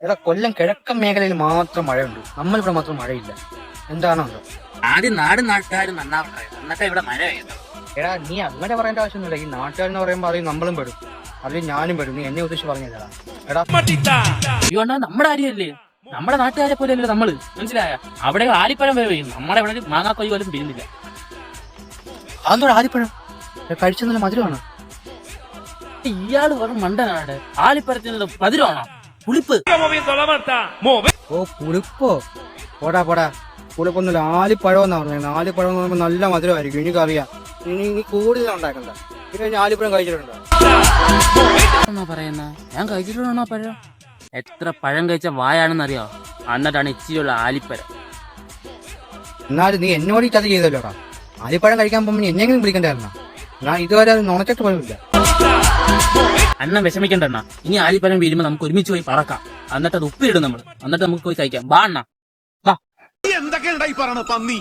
എടാ കൊല്ലം കിഴക്കൻ മേഖലയിൽ മാത്രം മഴയുണ്ട്, നമ്മളിവിടെ മാത്രം മഴയില്ല. എന്താണോ എന്തോ. ആദ്യം നാടും നാട്ടുകാരും നന്നാവട്ടെ, എന്നിട്ട് ഇവിടെ മഴ പെയ്യുന്നു. എടാ നീ അങ്ങനെ പറയേണ്ട ആവശ്യമൊന്നുമില്ല. ഈ നാട്ടുകാരെന്ന് പറയുമ്പോൾ അറിയും നമ്മളും പെടും, അതിൽ ഞാനും പെടും. നീ എന്നെ ഉദ്ദേശിച്ച് പറഞ്ഞതാ. എടാ അയ്യോ അണ്ണാ, നമ്മുടെ കാര്യമല്ലേ, നമ്മുടെ നാട്ടുകാരെ പോലെയല്ലേ നമ്മള്, മനസ്സിലായ? അവിടെ ആലിപ്പഴം വരെ പെയ്യും, നമ്മുടെ ഇവിടെ മാങ്ങാക്കൊയ്യ പോലും പെയ്യുന്നില്ല. അതെന്തോടെ ആദിപ്പഴം കഴിച്ചെന്നുള്ള മധുരമാണ്. ഇയാള് വെറും മണ്ടനാണ്. ആലിപ്പഴത്തിന് മധുരമാണോ? പുളിപ്പ്. ഓ പുളിപ്പോ? പോടാ പോടാ, പുളിപ്പൊന്നുമില്ല. ആലിപ്പഴം എന്നാ പറഞ്ഞത്. ആലിപ്പഴം എന്ന് പറയുമ്പോൾ നല്ല മധുരമായിരിക്കും, എനിക്കറിയാം. ഇനി കൂടുതൽ ഉണ്ടാക്കണ്ട. പിന്നെ ആലിപ്പഴം കഴിച്ചിട്ടുണ്ടോ? എന്നാ പറയുന്ന, ഞാൻ കഴിച്ചിട്ടുണ്ടോ പഴം? എത്ര പഴം കഴിച്ച വായാണെന്നറിയോ? എന്നിട്ടാണ് ഇച്ചിരിയുള്ള ആലിപ്പഴം. എന്നാലും നീ എന്നോട് ഈ ചതി ചെയ്തല്ലോടാ. ആലിപ്പഴം കഴിക്കാൻ പോകുമ്പോൾ എന്നെങ്കിലും വിളിക്കണ്ടായിരുന്ന. ഞാൻ ഇതുവരെ അത് നുണച്ചിട്ട് പോലുമില്ല. അണ്ണൻ വിഷമിക്കണ്ട അണ്ണാ, ഇനി ആലിപ്പഴം വീഴുമ്പോ നമുക്ക് ഒരുമിച്ച് പോയി പറക്കാം. എന്നിട്ട് അത് ഉപ്പിലിടും നമ്മൾ, എന്നിട്ട് നമുക്ക് പോയി കഴിക്കാം. ബാ അണ്ണാ, ബാ. എന്തൊക്കെയാ പന്നി?